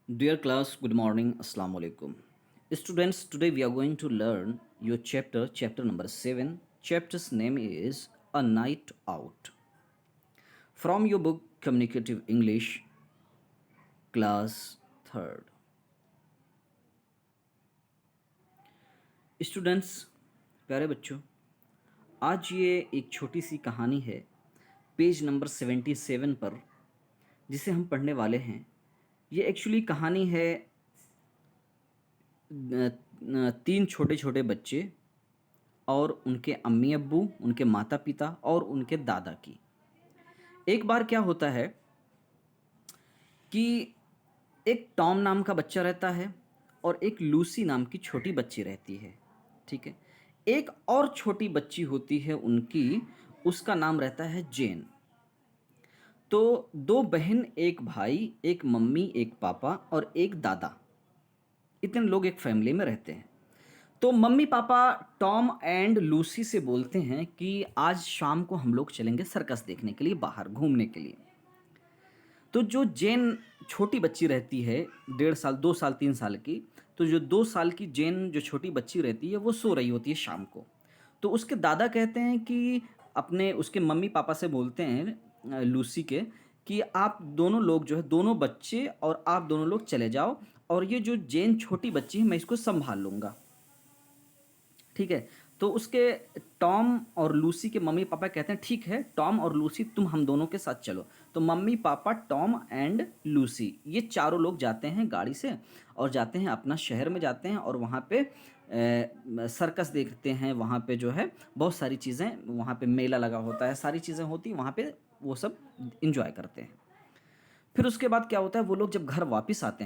Dear class, good morning. Assalamu alaikum. Students, today we are going to learn your chapter number 7. Chapter's name is A Night Out. From your book Communicative English, class 3rd. Students, प्यारे बच्चों, आज ये एक छोटी सी कहानी है page number 77 पर, जिसे हम पढ़ने वाले हैं। ये एक्चुअली कहानी है तीन छोटे छोटे बच्चे और उनके अम्मी अब्बू, उनके माता पिता और उनके दादा की। एक बार क्या होता है कि एक टॉम नाम का बच्चा रहता है और एक लूसी नाम की छोटी बच्ची रहती है। ठीक है। एक और छोटी बच्ची होती है उनकी, उसका नाम रहता है जेन। तो दो बहन, एक भाई, एक मम्मी, एक पापा और एक दादा, इतने लोग एक फैमिली में रहते हैं। तो mummy papa Tom and Lucy से बोलते हैं कि आज शाम को हम लोग चलेंगे सर्कस देखने के लिए, बाहर घूमने के लिए। तो जो जेन छोटी बच्ची रहती है, 1.5 साल, 2 साल, 3 साल की, तो जो 2 साल की जेन जो छोटी बच्ची रहती है वो सो रही होती है शाम को। तो उसके दादा कहते हैं कि अपने उसके मम्मी पापा से बोलते हैं लूसी के, कि आप दोनों लोग जो है, दोनों बच्चे और आप दोनों लोग चले जाओ, और ये जो जेन छोटी बच्ची है मैं इसको संभाल लूँगा। ठीक है। तो उसके टॉम और लूसी के मम्मी पापा कहते हैं ठीक है टॉम और लूसी, तुम हम दोनों के साथ चलो। तो mummy papa, Tom and Lucy, ये चारों लोग जाते हैं गाड़ी से और जाते हैं अपना शहर में, जाते हैं और वहाँ पे सर्कस देखते हैं। वहाँ पे जो है बहुत सारी चीज़ें, वहाँ पे मेला लगा होता है, सारी चीज़ें होती हैं वहाँ पे, वो सब इंजॉय करते हैं। फिर उसके बाद क्या होता है, वो लोग जब घर वापस आते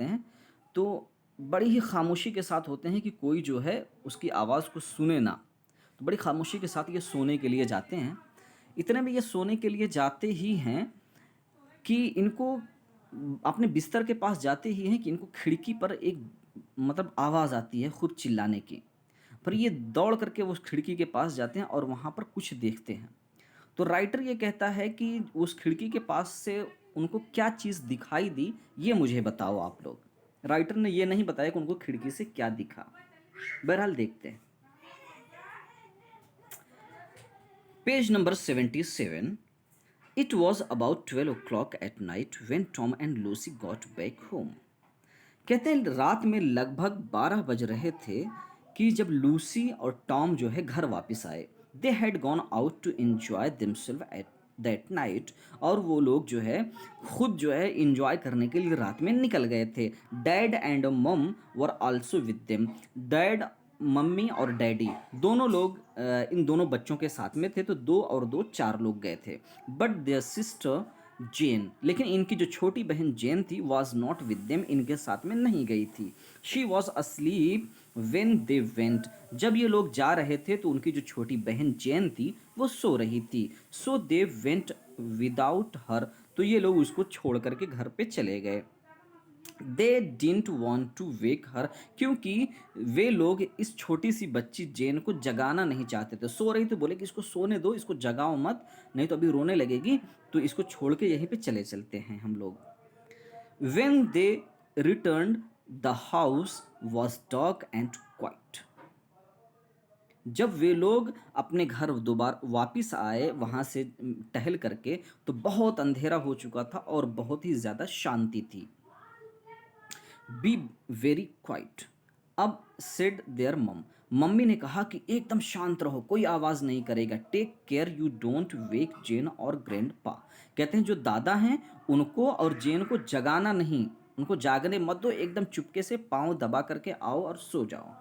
हैं, तो बड़ी ही खामोशी के साथ होते हैं कि कोई जो है उसकी आवाज़ को सुने ना। तो बड़ी खामोशी के साथ ये सोने के लिए जाते हैं। इतने में ये सोने के लिए जाते ही हैं कि इनको अपने बिस्तर के पास जाते ही हैं कि इनको खिड़की पर एक मतलब आवाज़ आती है खूब चिल्लाने की। पर ये दौड़ करके उस खिड़की के पास जाते हैं और वहाँ पर कुछ देखते हैं। तो राइटर ये कहता है कि उस खिड़की के पास से उनको क्या चीज़ दिखाई दी, ये मुझे बताओ आप लोग। राइटर ने ये नहीं बताया कि उनको खिड़की से क्या दिखा। बहरहाल देखते हैं। Page number 77। It was about 12 o'clock at night when Tom and Lucy got back home. कहते हैं रात में लगभग 12 बज रहे थे कि जब लूसी और टॉम जो है घर वापस आए। They had gone out to enjoy themselves at that night, और वो लोग जो है खुद जो है इंजॉय करने के लिए रात में निकल गए थे। डैड एंड मम were also with them. Dad, mummy और डैडी दोनों लोग इन दोनों बच्चों के साथ में थे। तो दो और दो, 4 लोग गए थे। बट देयर सिस्टर जेन, लेकिन इनकी जो छोटी बहन जेन थी, वॉज नॉट विद देम, इनके साथ में नहीं गई थी। She was asleep when they went, जब ये लोग जा रहे थे तो उनकी जो छोटी बहन जेन थी वो सो रही थी। सो दे वेंट विदाउट हर, तो ये लोग उसको छोड़ करके घर पे चले गए। They didn't want to wake her, क्योंकि वे लोग इस छोटी सी बच्ची जेन को जगाना नहीं चाहते थे। सो रही तो बोले कि इसको सोने दो, इसको जगाओ मत, नहीं तो अभी रोने लगेगी, तो इसको छोड़ के यहीं पे चले चलते हैं हम लोग। When they return the house was dark and quite, जब वे लोग अपने घर दोबारा वापिस आए वहाँ से टहल करके, तो बहुत अंधेरा हो चुका था और बहुत ही ज़्यादा शांति थी। बी वेरी क्वाइट, अब सेड देयर मम, मम्मी ने कहा कि एकदम शांत रहो, कोई आवाज़ नहीं करेगा। Take care you don't wake Jane और ग्रैंड पा, कहते हैं जो दादा हैं उनको और जेन को जगाना नहीं, उनको जागने मत दो, एकदम चुपके से पाँव दबा करके आओ और सो जाओ।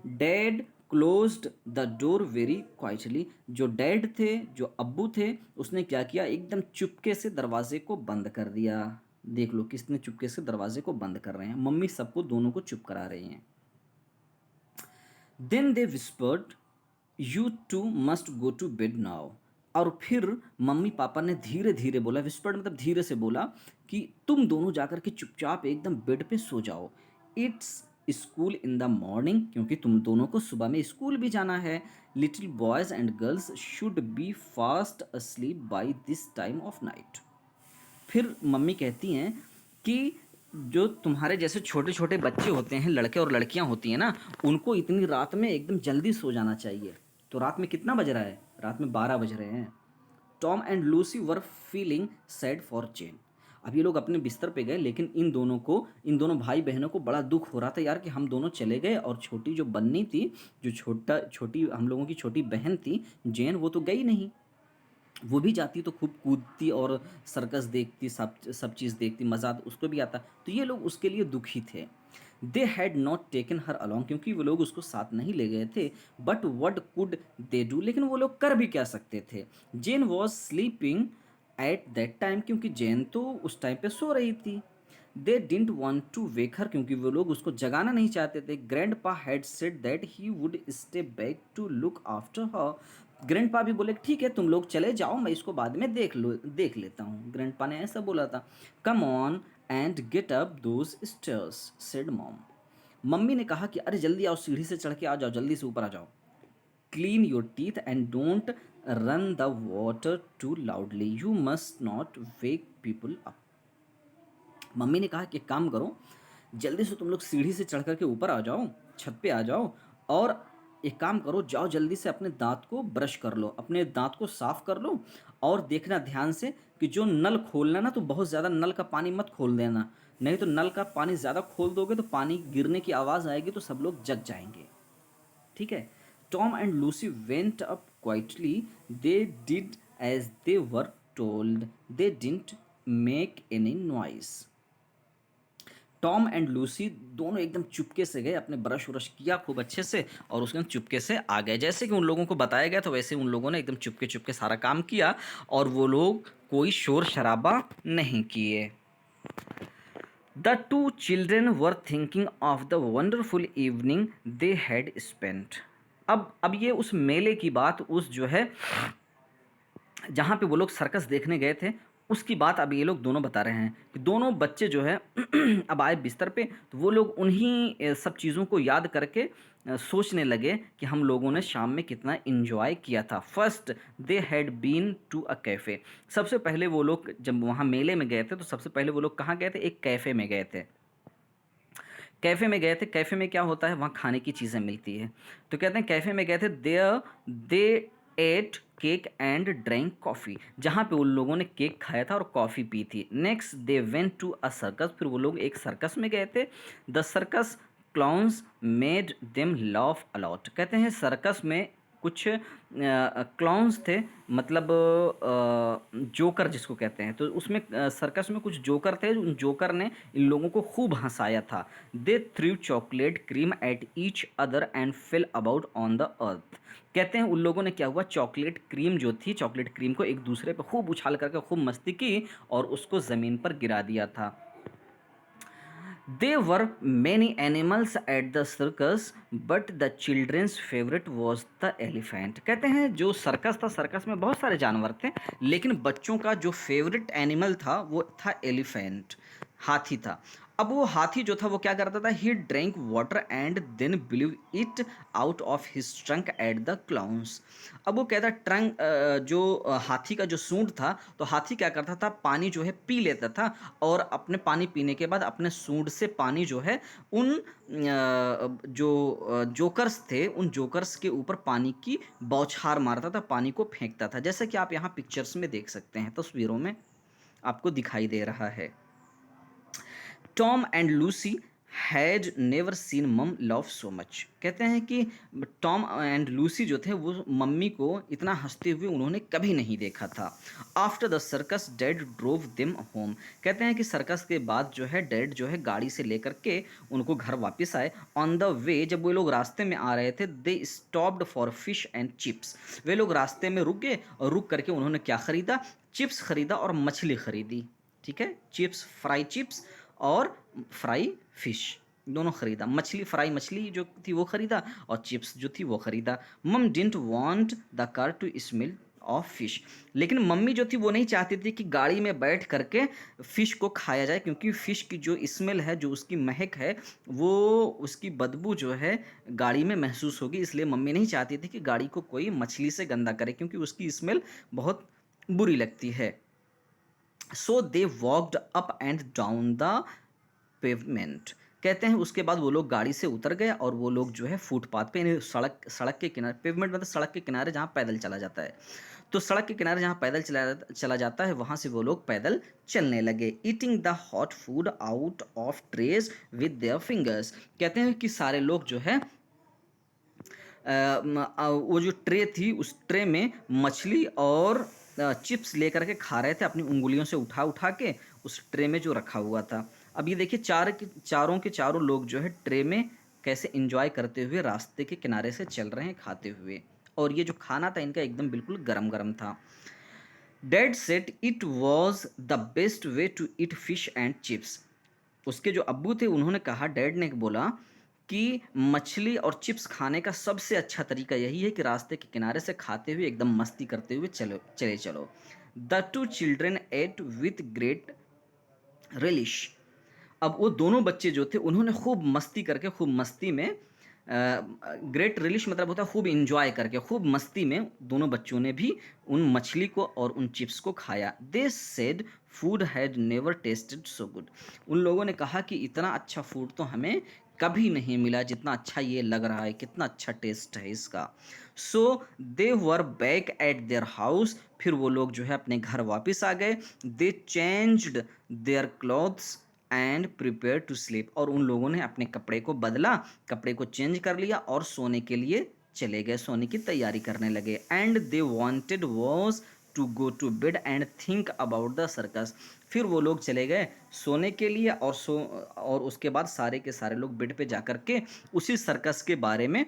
Dad closed the door very quietly, जो डैड थे, जो अब्बू थे, उसने क्या किया, एकदम चुपके से दरवाजे को बंद कर दिया। देख लो किसने चुपके से दरवाजे को बंद कर रहे हैं, मम्मी सबको, दोनों को चुप करा रही हैं। Then they whispered you two must go to bed now, और फिर मम्मी पापा ने धीरे धीरे बोला, विस्पर्ड मतलब धीरे से बोला, कि तुम दोनों जाकर के चुपचाप एकदम बेड पे सो जाओ। It's school in the morning, क्योंकि तुम दोनों को सुबह में स्कूल भी जाना है। Little boys and girls should be fast asleep by this time of night, फिर मम्मी कहती हैं कि जो तुम्हारे जैसे छोटे छोटे बच्चे होते हैं, लड़के और लड़कियां होती हैं ना, उनको इतनी रात में एकदम जल्दी सो जाना चाहिए। तो रात में कितना बज रहा है? रात में 12 बज रहे हैं। Tom and Lucy were feeling sad for Jane. अब ये लोग अपने बिस्तर पे गए, लेकिन इन दोनों भाई बहनों को बड़ा दुख हो रहा था यार कि हम दोनों चले गए और छोटी जो बन्नी थी, जो छोटी हम लोगों की छोटी बहन थी जेन, वो तो गई नहीं। वो भी जाती तो खूब कूदती और सर्कस देखती, सब सब चीज़ देखती, मज़ा उसको भी आता। तो ये लोग उसके लिए दुखी थे। They had not taken her along, क्योंकि वो लोग उसको साथ नहीं ले गए थे। But what could they do, लेकिन वो लोग कर भी क्या सकते थे? Jane was sleeping at that time, क्योंकि जेन तो उस टाइम पे सो रही थी। They didn't want to wake her, क्योंकि वो लोग उसको जगाना नहीं चाहते थे। Grandpa had said that he would stay back to look after her. Grandpa भी बोले ठीक है तुम लोग चले जाओ, मैं इसको बाद में देख लेता हूँ। ग्रैंड पा ने ऐसा बोला था। Come on and get up those stairs said mom. Mummy ने कहा कि अरे जल्दी आओ, सीढ़ी से चढ़ के आ जाओ, जल्दी से ऊपर आ जाओ। Clean your teeth and don't run the water too loudly, you must not wake people up. Mummy ने कहा कि एक काम करो, जल्दी से तुम लोग सीढ़ी से चढ़ करके ऊपर आ जाओ, छत पे आ जाओ, और एक काम करो, जाओ जल्दी से अपने दांत को ब्रश कर लो, अपने दांत को साफ कर लो। और देखना ध्यान से कि जो नल खोलना ना, तो बहुत ज़्यादा नल का पानी मत खोल देना, नहीं तो नल का पानी ज़्यादा खोल दोगे तो पानी गिरने की आवाज़ आएगी तो सब लोग जग जाएंगे। ठीक है। Tom and Lucy went up quietly, they did as they were told, they didn't make any noise. Tom and Lucy दोनों एकदम चुपके से गए, अपने ब्रश व्रश किया खूब अच्छे से, और उसके बाद चुपके से आ गए। जैसे कि उन लोगों को बताया गया था वैसे उन लोगों ने एकदम चुपके चुपके सारा काम किया, और वो लोग कोई शोर शराबा नहीं किए। The two children were thinking of the wonderful evening they had spent. अब ये उस मेले की बात, उस जो है जहाँ पे वो लोग सर्कस देखने गए थे, उसकी बात अब ये लोग दोनों बता रहे हैं कि दोनों बच्चे जो है अब आए बिस्तर पे, तो वो लोग उन्हीं सब चीज़ों को याद करके सोचने लगे कि हम लोगों ने शाम में कितना इन्जॉय किया था। First they had been to a cafe. सबसे पहले वो लोग जब वहाँ मेले में गए थे, तो सबसे पहले वो लोग कहाँ गए थे? एक कैफ़े में गए थे। कैफ़े में गए थे। कैफ़े में क्या होता है? वहाँ खाने की चीज़ें मिलती है। तो कहते हैं कैफ़े में गए थे। There they ate cake and drank coffee, जहाँ पे उन लोगों ने केक खाया था और कॉफ़ी पी थी। Next they went to a circus, फिर वो लोग एक सर्कस में गए थे। The circus clowns made them laugh a lot. कहते हैं सर्कस में कुछ क्लाउन्स थे, मतलब जोकर जिसको कहते हैं, तो उसमें सर्कस में कुछ जोकर थे, उन जोकर ने इन लोगों को खूब हंसाया था। They threw chocolate cream at each other and fell about on the earth. कहते हैं उन लोगों ने क्या हुआ, चॉकलेट क्रीम जो थी, चॉकलेट क्रीम को एक दूसरे पे खूब उछाल करके खूब मस्ती की और उसको ज़मीन पर गिरा दिया था। There were many animals at the circus, but the children's favorite was the elephant. कहते हैं जो सर्कस था, सर्कस में बहुत सारे जानवर थे, लेकिन बच्चों का जो फेवरेट एनिमल था वो था एलिफेंट, हाथी था। अब वो हाथी जो था वो क्या करता था? He drank water and then blew it out of his trunk at the clowns. अब वो कहता ट्रंक, जो हाथी का जो सूंड था, तो हाथी क्या करता था? पानी जो है पी लेता था, और अपने पानी पीने के बाद अपने सूंड से पानी जो है उन जो जोकर्स थे, उन जोकर्स के ऊपर पानी की बौछार मारता था, पानी को फेंकता था, जैसे कि आप यहाँ पिक्चर्स में देख सकते हैं, तस्वीरों में आपको दिखाई दे रहा है। Tom and Lucy had never seen मम लव सो मच। कहते हैं कि टॉम एंड लूसी जो थे वो मम्मी को इतना हंसते हुए उन्होंने कभी नहीं देखा था। After the circus dad drove them home. कहते हैं कि सर्कस के बाद जो है डैड जो है गाड़ी से लेकर के उनको घर वापस आए। ऑन द वे जब वो लोग रास्ते में आ रहे थे, they stopped for fish and chips. वे लोग रास्ते में रुक गए और रुक करके उन्होंने क्या खरीदा? चिप्स खरीदा और मछली खरीदी। ठीक है, चिप्स, फ्राई चिप्स और फ्राई फिश दोनों खरीदा। मछली, फ्राई मछली जो थी वो खरीदा, और चिप्स जो थी वो खरीदा। Mum didn't want the car to smell of fish. लेकिन मम्मी जो थी वो नहीं चाहती थी कि गाड़ी में बैठ करके फ़िश को खाया जाए, क्योंकि फ़िश की जो स्मेल है, जो उसकी महक है, वो उसकी बदबू जो है गाड़ी में महसूस होगी। इसलिए मम्मी नहीं चाहती थी कि गाड़ी को कोई मछली से गंदा करे, क्योंकि उसकी स्मेल बहुत बुरी लगती है। So they walked up and down the pavement. कहते हैं उसके बाद वो लोग गाड़ी से उतर गए और वो लोग जो है फुटपाथ पे, यानी सड़क सड़क के किनारे, पेवमेंट मतलब सड़क के किनारे जहाँ पैदल चला जाता है, तो सड़क के किनारे जहाँ पैदल चला जाता है वहाँ से वो लोग पैदल चलने लगे। Eating the hot food out of trays with their fingers. कहते हैं कि सारे लोग जो है वो जो ट्रे थी उस ट्रे में मछली और चिप्स लेकर के खा रहे थे अपनी उंगलियों से उठा उठा के उस ट्रे में जो रखा हुआ था। अब ये देखिए चारों के चारों लोग जो है ट्रे में कैसे एंजॉय करते हुए रास्ते के किनारे से चल रहे हैं खाते हुए, और ये जो खाना था इनका एकदम बिल्कुल गरम गरम था। Dad said it was the best way to eat fish and chips. उसके जो अब्बू थे उन्होंने कहा, डैड ने बोला कि मछली और चिप्स खाने का सबसे अच्छा तरीका यही है कि रास्ते के किनारे से खाते हुए एकदम मस्ती करते हुए चलो। The two children ate with great relish. अब वो दोनों बच्चे जो थे उन्होंने खूब मस्ती करके, खूब मस्ती में, ग्रेट रिलिश मतलब होता है खूब इंजॉय करके, खूब मस्ती में दोनों बच्चों ने भी उन मछली को और उन चिप्स को खाया। They said food had never tested so good. उन लोगों ने कहा कि इतना अच्छा फूड तो हमें कभी नहीं मिला जितना अच्छा ये लग रहा है, कितना अच्छा टेस्ट है इसका। So they were back at their house. फिर वो लोग जो है अपने घर वापस आ गए। They changed their clothes and prepare to sleep. और उन लोगों ने अपने कपड़े को बदला, कपड़े को चेंज कर लिया और सोने के लिए चले गए, सोने की तैयारी करने लगे। And they wanted was to go to bed and think about the circus. फिर वो लोग चले गए सोने के लिए और उसके बाद सारे के सारे लोग बेड पे जा कर के उसी सर्कस के बारे में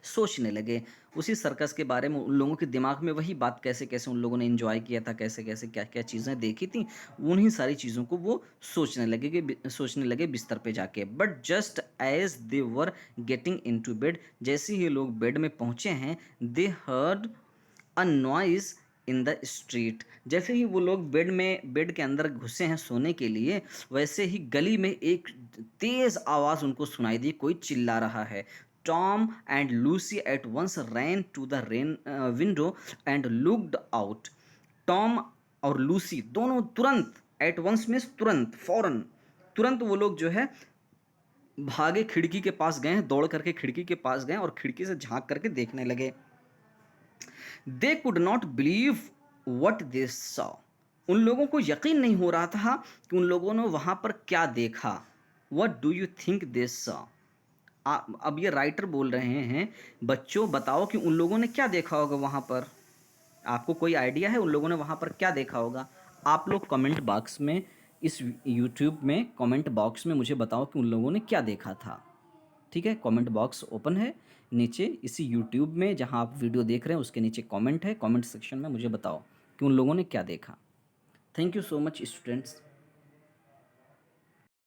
सोचने लगे। उसी सर्कस के बारे में उन लोगों के दिमाग में वही बात, कैसे कैसे उन लोगों ने एंजॉय किया था, कैसे कैसे क्या क्या चीज़ें देखी थी, उन्हीं सारी चीज़ों को वो सोचने लगे बिस्तर पे जाके। But just as they were getting into bed, जैसे ही लोग बेड में पहुँचे हैं, they heard a noise in the street. जैसे ही वो लोग बेड के अंदर घुसे हैं सोने के लिए, वैसे ही गली में एक तेज आवाज़ उनको सुनाई दी, कोई चिल्ला रहा है। Tom and Lucy at once ran to the window and looked out. Tom और लूसी दोनों तुरंत, एट वंस मीन्स तुरंत, फौरन, तुरंत वो लोग जो है भागे, खिड़की के पास गए, दौड़ करके खिड़की के पास गए और खिड़की से झांक करके देखने लगे। They could not believe what they saw. उन लोगों को यकीन नहीं हो रहा था कि उन लोगों ने वहां पर क्या देखा। What do you think they saw. अब ये राइटर बोल रहे हैं, बच्चों बताओ कि उन लोगों ने क्या देखा होगा वहां पर। आपको कोई आइडिया है उन लोगों ने वहां पर क्या देखा होगा? आप लोग कमेंट बॉक्स में, इस यूट्यूब में कमेंट बॉक्स में मुझे बताओ कि उन लोगों ने क्या देखा था। ठीक है, कमेंट बॉक्स ओपन है नीचे इसी यूट्यूब में, जहां आप वीडियो देख रहे हैं उसके नीचे कमेंट है, कमेंट सेक्शन में मुझे बताओ कि उन लोगों ने क्या देखा। Thank you so much students.